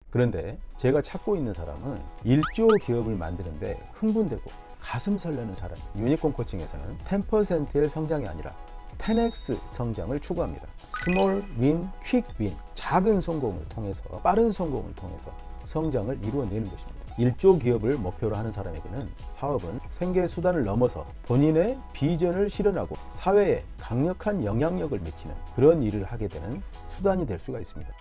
그런데 제가 찾고 있는 사람은 1조 기업을 만드는데 흥분되고 가슴 설레는 사람. 유니콘 코칭에서는 10%의 성장이 아니라 10x 성장을 추구합니다. 스몰 윈, 퀵 윈, 작은 성공을 통해서, 빠른 성공을 통해서 성장을 이루어내는 것입니다. 1조 기업을 목표로 하는 사람에게는 사업은 생계 수단을 넘어서 본인의 비전을 실현하고 사회에 강력한 영향력을 미치는 그런 일을 하게 되는 수단이 될 수가 있습니다.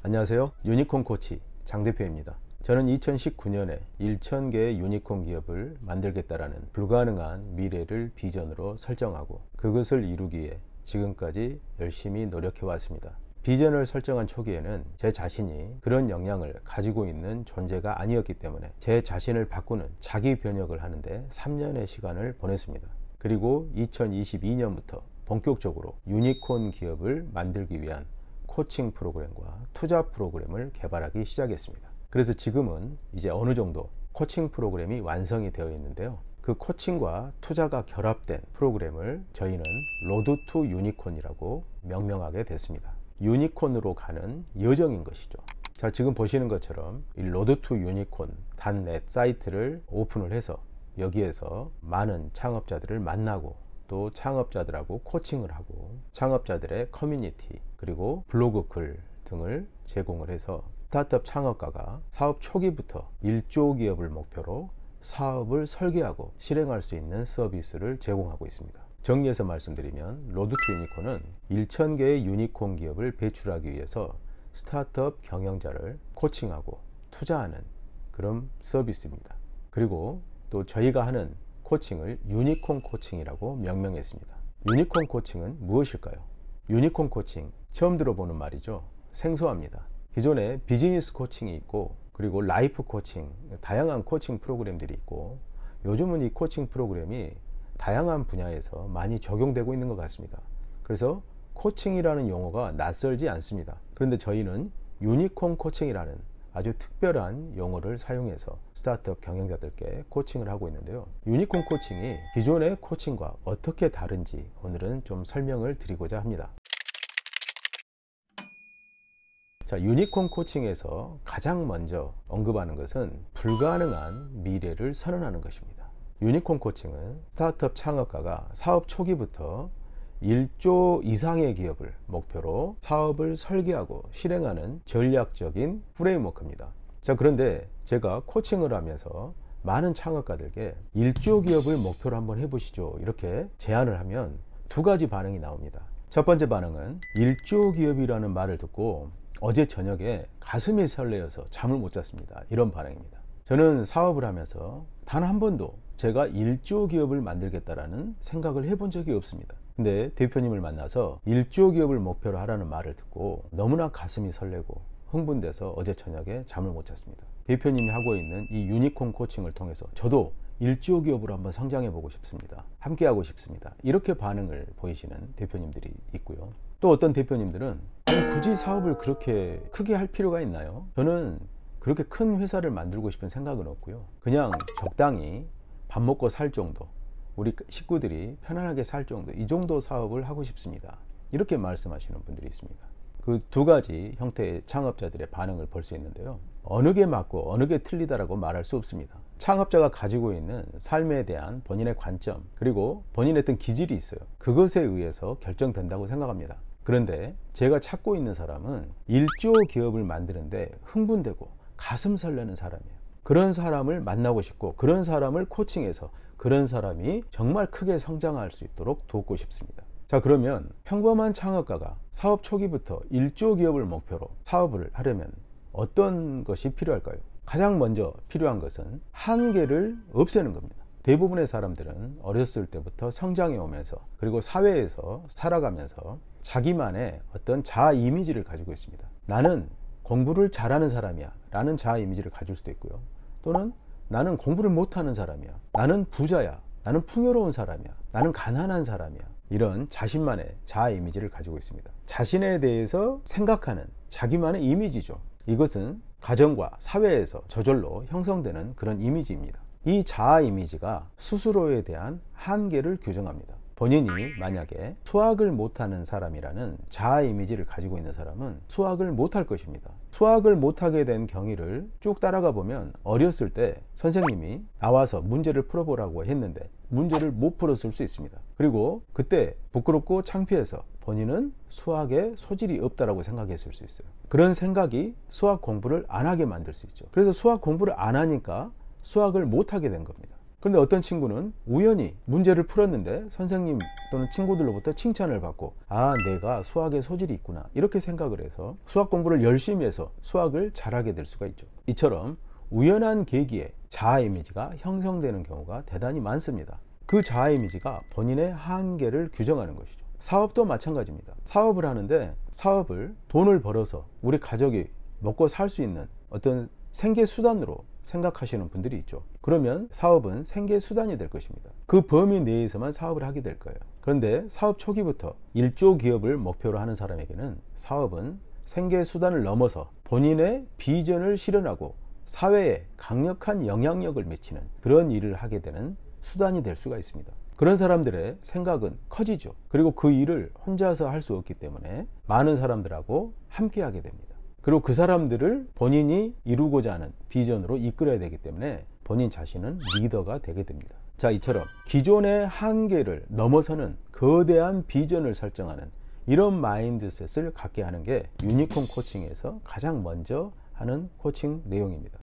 안녕하세요. 유니콘 코치 장 대표입니다. 저는 2019년에 1000개의 유니콘 기업을 만들겠다라는 불가능한 미래를 비전으로 설정하고 그것을 이루기 위해 지금까지 열심히 노력해 왔습니다. 비전을 설정한 초기에는 제 자신이 그런 역량을 가지고 있는 존재가 아니었기 때문에 제 자신을 바꾸는 자기 변혁을 하는데 3년의 시간을 보냈습니다. 그리고 2022년부터 본격적으로 유니콘 기업을 만들기 위한 코칭 프로그램과 투자 프로그램을 개발하기 시작했습니다. 그래서 지금은 이제 어느 정도 코칭 프로그램이 완성이 되어 있는데요. 그 코칭과 투자가 결합된 프로그램을 저희는 로드 투 유니콘이라고 명명하게 됐습니다. 유니콘으로 가는 여정인 것이죠. 자, 지금 보시는 것처럼 이 로드 투 유니콘.net 사이트를 오픈을 해서 여기에서 많은 창업자들을 만나고 또 창업자들하고 코칭을 하고 창업자들의 커뮤니티 그리고 블로그 글 등을 제공을 해서 스타트업 창업가가 사업 초기부터 1조 기업을 목표로 사업을 설계하고 실행할 수 있는 서비스를 제공하고 있습니다. 정리해서 말씀드리면 로드 투 유니콘은 1000개의 유니콘 기업을 배출하기 위해서 스타트업 경영자를 코칭하고 투자하는 그런 서비스입니다. 그리고 또 저희가 하는 코칭을 유니콘 코칭이라고 명명했습니다. 유니콘 코칭은 무엇일까요? 유니콘 코칭 처음 들어보는 말이죠. 생소합니다. 기존에 비즈니스 코칭이 있고 그리고 라이프 코칭, 다양한 코칭 프로그램들이 있고 요즘은 이 코칭 프로그램이 다양한 분야에서 많이 적용되고 있는 것 같습니다. 그래서 코칭이라는 용어가 낯설지 않습니다. 그런데 저희는 유니콘 코칭이라는 아주 특별한 용어를 사용해서 스타트업 경영자들께 코칭을 하고 있는데요. 유니콘 코칭이 기존의 코칭과 어떻게 다른지 오늘은 좀 설명을 드리고자 합니다. 자, 유니콘 코칭에서 가장 먼저 언급하는 것은 불가능한 미래를 선언하는 것입니다. 유니콘 코칭은 스타트업 창업가가 사업 초기부터 1조 이상의 기업을 목표로 사업을 설계하고 실행하는 전략적인 프레임워크입니다. 자, 그런데 제가 코칭을 하면서 많은 창업가들께 1조 기업을 목표로 한번 해보시죠 이렇게 제안을 하면 두 가지 반응이 나옵니다. 첫 번째 반응은 1조 기업이라는 말을 듣고 어제 저녁에 가슴이 설레어서 잠을 못 잤습니다. 이런 반응입니다. 저는 사업을 하면서 단 한 번도 제가 1조 기업을 만들겠다라는 생각을 해본 적이 없습니다. 근데 대표님을 만나서 1조 기업을 목표로 하라는 말을 듣고 너무나 가슴이 설레고 흥분돼서 어제 저녁에 잠을 못 잤습니다. 대표님이 하고 있는 이 유니콘 코칭을 통해서 저도 1조 기업으로 한번 성장해 보고 싶습니다. 함께 하고 싶습니다. 이렇게 반응을 보이시는 대표님들이 있고요. 또 어떤 대표님들은 굳이 사업을 그렇게 크게 할 필요가 있나요? 저는 그렇게 큰 회사를 만들고 싶은 생각은 없고요. 그냥 적당히 밥 먹고 살 정도, 우리 식구들이 편안하게 살 정도, 이 정도 사업을 하고 싶습니다. 이렇게 말씀하시는 분들이 있습니다. 그 두 가지 형태의 창업자들의 반응을 볼 수 있는데요. 어느 게 맞고 어느 게 틀리다라고 말할 수 없습니다. 창업자가 가지고 있는 삶에 대한 본인의 관점 그리고 본인의 어떤 기질이 있어요. 그것에 의해서 결정된다고 생각합니다. 그런데 제가 찾고 있는 사람은 1조 기업을 만드는데 흥분되고 가슴 설레는 사람이에요. 그런 사람을 만나고 싶고 그런 사람을 코칭해서 그런 사람이 정말 크게 성장할 수 있도록 돕고 싶습니다. 자, 그러면 평범한 창업가가 사업 초기부터 1조 기업을 목표로 사업을 하려면 어떤 것이 필요할까요? 가장 먼저 필요한 것은 한계를 없애는 겁니다. 대부분의 사람들은 어렸을 때부터 성장해 오면서 그리고 사회에서 살아가면서 자기만의 어떤 자아 이미지를 가지고 있습니다. 나는 공부를 잘하는 사람이야 라는 자아 이미지를 가질 수도 있고요. 또는 나는 공부를 못하는 사람이야, 나는 부자야, 나는 풍요로운 사람이야, 나는 가난한 사람이야, 이런 자신만의 자아 이미지를 가지고 있습니다. 자신에 대해서 생각하는 자기만의 이미지죠. 이것은 가정과 사회에서 저절로 형성되는 그런 이미지입니다. 이 자아 이미지가 스스로에 대한 한계를 규정합니다. 본인이 만약에 수학을 못하는 사람이라는 자아 이미지를 가지고 있는 사람은 수학을 못할 것입니다. 수학을 못하게 된 경위를 쭉 따라가 보면 어렸을 때 선생님이 나와서 문제를 풀어보라고 했는데 문제를 못 풀었을 수 있습니다. 그리고 그때 부끄럽고 창피해서 본인은 수학에 소질이 없다라고 생각했을 수 있어요. 그런 생각이 수학 공부를 안 하게 만들 수 있죠. 그래서 수학 공부를 안 하니까 수학을 못하게 된 겁니다. 그런데 어떤 친구는 우연히 문제를 풀었는데 선생님 또는 친구들로부터 칭찬을 받고 아, 내가 수학에 소질이 있구나 이렇게 생각을 해서 수학 공부를 열심히 해서 수학을 잘하게 될 수가 있죠. 이처럼 우연한 계기에 자아 이미지가 형성되는 경우가 대단히 많습니다. 그 자아 이미지가 본인의 한계를 규정하는 것이죠. 사업도 마찬가지입니다. 사업을 하는데 사업을 돈을 벌어서 우리 가족이 먹고 살 수 있는 어떤 생계 수단으로 생각하시는 분들이 있죠. 그러면 사업은 생계 수단이 될 것입니다. 그 범위 내에서만 사업을 하게 될 거예요. 그런데 사업 초기부터 1조 기업을 목표로 하는 사람에게는 사업은 생계 수단을 넘어서 본인의 비전을 실현하고 사회에 강력한 영향력을 미치는 그런 일을 하게 되는 수단이 될 수가 있습니다. 그런 사람들의 생각은 커지죠. 그리고 그 일을 혼자서 할 수 없기 때문에 많은 사람들하고 함께 하게 됩니다. 그리고 그 사람들을 본인이 이루고자 하는 비전으로 이끌어야 되기 때문에 본인 자신은 리더가 되게 됩니다. 자, 이처럼 기존의 한계를 넘어서는 거대한 비전을 설정하는 이런 마인드셋을 갖게 하는 게 유니콘 코칭에서 가장 먼저 하는 코칭 내용입니다.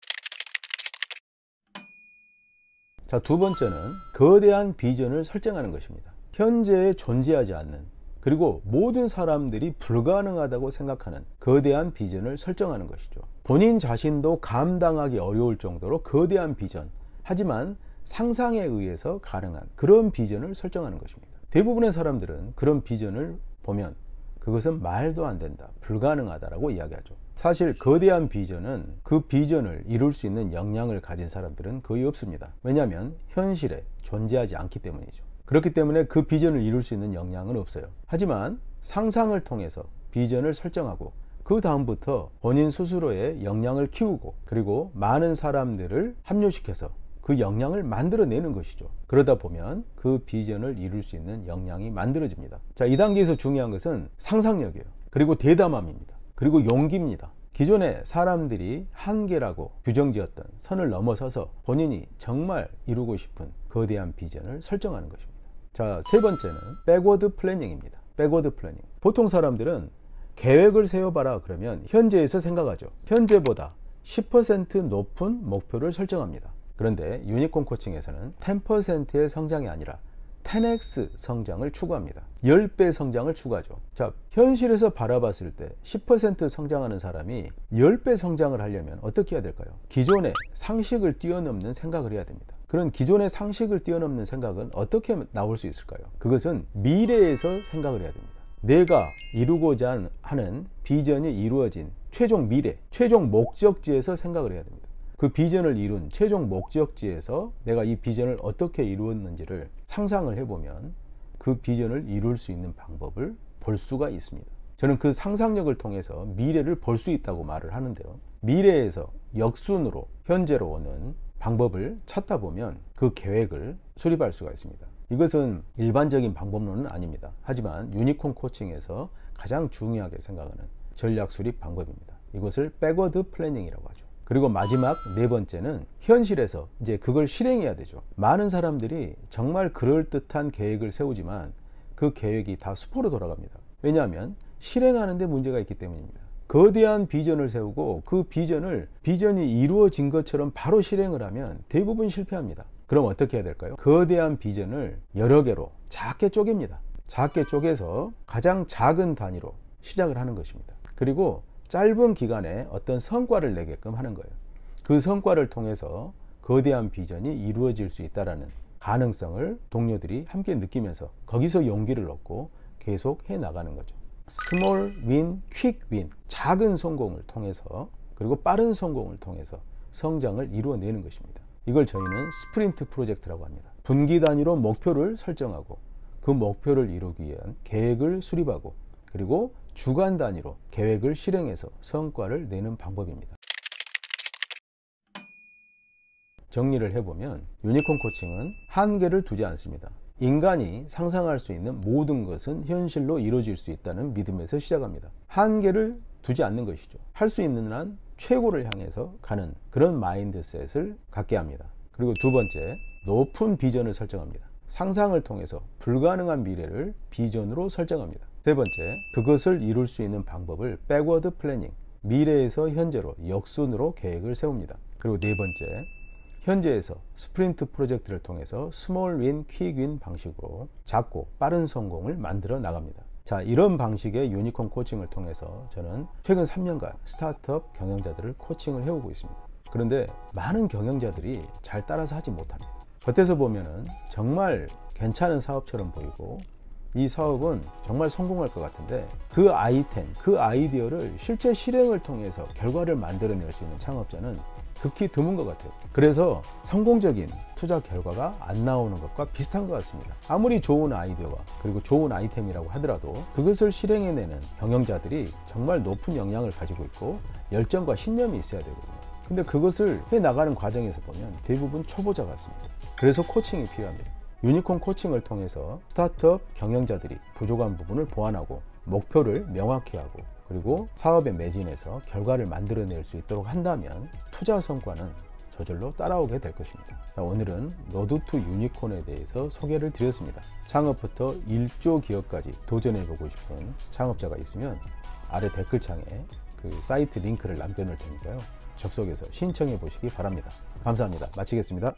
자, 두 번째는 거대한 비전을 설정하는 것입니다. 현재에 존재하지 않는 그리고 모든 사람들이 불가능하다고 생각하는 거대한 비전을 설정하는 것이죠. 본인 자신도 감당하기 어려울 정도로 거대한 비전, 하지만 상상에 의해서 가능한 그런 비전을 설정하는 것입니다. 대부분의 사람들은 그런 비전을 보면 그것은 말도 안 된다, 불가능하다라고 이야기하죠. 사실 거대한 비전은 그 비전을 이룰 수 있는 역량을 가진 사람들은 거의 없습니다. 왜냐하면 현실에 존재하지 않기 때문이죠. 그렇기 때문에 그 비전을 이룰 수 있는 역량은 없어요. 하지만 상상을 통해서 비전을 설정하고 그 다음부터 본인 스스로의 역량을 키우고 그리고 많은 사람들을 합류시켜서 그 역량을 만들어내는 것이죠. 그러다 보면 그 비전을 이룰 수 있는 역량이 만들어집니다. 자, 이 단계에서 중요한 것은 상상력이에요. 그리고 대담함입니다. 그리고 용기입니다. 기존에 사람들이 한계라고 규정지었던 선을 넘어서서 본인이 정말 이루고 싶은 거대한 비전을 설정하는 것입니다. 자, 세 번째는 백워드 플래닝입니다. 백워드 플래닝. 보통 사람들은 계획을 세워봐라 그러면 현재에서 생각하죠. 현재보다 10% 높은 목표를 설정합니다. 그런데 유니콘 코칭에서는 10%의 성장이 아니라 10x 성장을 추구합니다. 10배 성장을 추구하죠. 자, 현실에서 바라봤을 때 10% 성장하는 사람이 10배 성장을 하려면 어떻게 해야 될까요? 기존의 상식을 뛰어넘는 생각을 해야 됩니다. 그런 기존의 상식을 뛰어넘는 생각은 어떻게 나올 수 있을까요? 그것은 미래에서 생각을 해야 됩니다. 내가 이루고자 하는 비전이 이루어진 최종 미래, 최종 목적지에서 생각을 해야 됩니다. 그 비전을 이룬 최종 목적지에서 내가 이 비전을 어떻게 이루었는지를 상상을 해보면 그 비전을 이룰 수 있는 방법을 볼 수가 있습니다. 저는 그 상상력을 통해서 미래를 볼 수 있다고 말을 하는데요. 미래에서 역순으로 현재로 오는 방법을 찾다 보면 그 계획을 수립할 수가 있습니다. 이것은 일반적인 방법론은 아닙니다. 하지만 유니콘 코칭에서 가장 중요하게 생각하는 전략 수립 방법입니다. 이것을 백워드 플래닝이라고 하죠. 그리고 마지막 네 번째는 현실에서 이제 그걸 실행해야 되죠. 많은 사람들이 정말 그럴듯한 계획을 세우지만 그 계획이 다 수포로 돌아갑니다. 왜냐하면 실행하는 데 문제가 있기 때문입니다. 거대한 비전을 세우고 그 비전이 이루어진 것처럼 바로 실행을 하면 대부분 실패합니다. 그럼 어떻게 해야 될까요? 거대한 비전을 여러 개로 작게 쪼갭니다. 작게 쪼개서 가장 작은 단위로 시작을 하는 것입니다. 그리고 짧은 기간에 어떤 성과를 내게끔 하는 거예요. 그 성과를 통해서 거대한 비전이 이루어질 수 있다는 가능성을 동료들이 함께 느끼면서 거기서 용기를 얻고 계속 해 나가는 거죠. 스몰 윈, 퀵 윈, 작은 성공을 통해서 그리고 빠른 성공을 통해서 성장을 이루어내는 것입니다. 이걸 저희는 스프린트 프로젝트라고 합니다. 분기 단위로 목표를 설정하고 그 목표를 이루기 위한 계획을 수립하고 그리고 주간 단위로 계획을 실행해서 성과를 내는 방법입니다. 정리를 해보면 유니콘 코칭은 한계를 두지 않습니다. 인간이 상상할 수 있는 모든 것은 현실로 이루어질 수 있다는 믿음에서 시작합니다. 한계를 두지 않는 것이죠. 할 수 있는 한 최고를 향해서 가는 그런 마인드셋을 갖게 합니다. 그리고 두 번째, 높은 비전을 설정합니다. 상상을 통해서 불가능한 미래를 비전으로 설정합니다. 세 번째, 그것을 이룰 수 있는 방법을 백워드 플래닝, 미래에서 현재로 역순으로 계획을 세웁니다. 그리고 네 번째, 현재에서 스프린트 프로젝트를 통해서 스몰 윈, 퀵 윈 방식으로 작고 빠른 성공을 만들어 나갑니다. 자, 이런 방식의 유니콘 코칭을 통해서 저는 최근 3년간 스타트업 경영자들을 코칭을 해오고 있습니다. 그런데 많은 경영자들이 잘 따라서 하지 못합니다. 겉에서 보면은 정말 괜찮은 사업처럼 보이고 이 사업은 정말 성공할 것 같은데 그 아이템, 그 아이디어를 실제 실행을 통해서 결과를 만들어낼 수 있는 창업자는 극히 드문 것 같아요. 그래서 성공적인 투자 결과가 안 나오는 것과 비슷한 것 같습니다. 아무리 좋은 아이디어와 그리고 좋은 아이템이라고 하더라도 그것을 실행해내는 경영자들이 정말 높은 역량을 가지고 있고 열정과 신념이 있어야 되거든요. 근데 그것을 해나가는 과정에서 보면 대부분 초보자 같습니다. 그래서 코칭이 필요합니다. 유니콘 코칭을 통해서 스타트업 경영자들이 부족한 부분을 보완하고 목표를 명확히 하고 그리고 사업에 매진해서 결과를 만들어낼 수 있도록 한다면 투자 성과는 저절로 따라오게 될 것입니다. 자, 오늘은 로드 투 유니콘에 대해서 소개를 드렸습니다. 창업부터 1조 기업까지 도전해보고 싶은 창업자가 있으면 아래 댓글창에 그 사이트 링크를 남겨놓을 테니까요. 접속해서 신청해 보시기 바랍니다. 감사합니다. 마치겠습니다.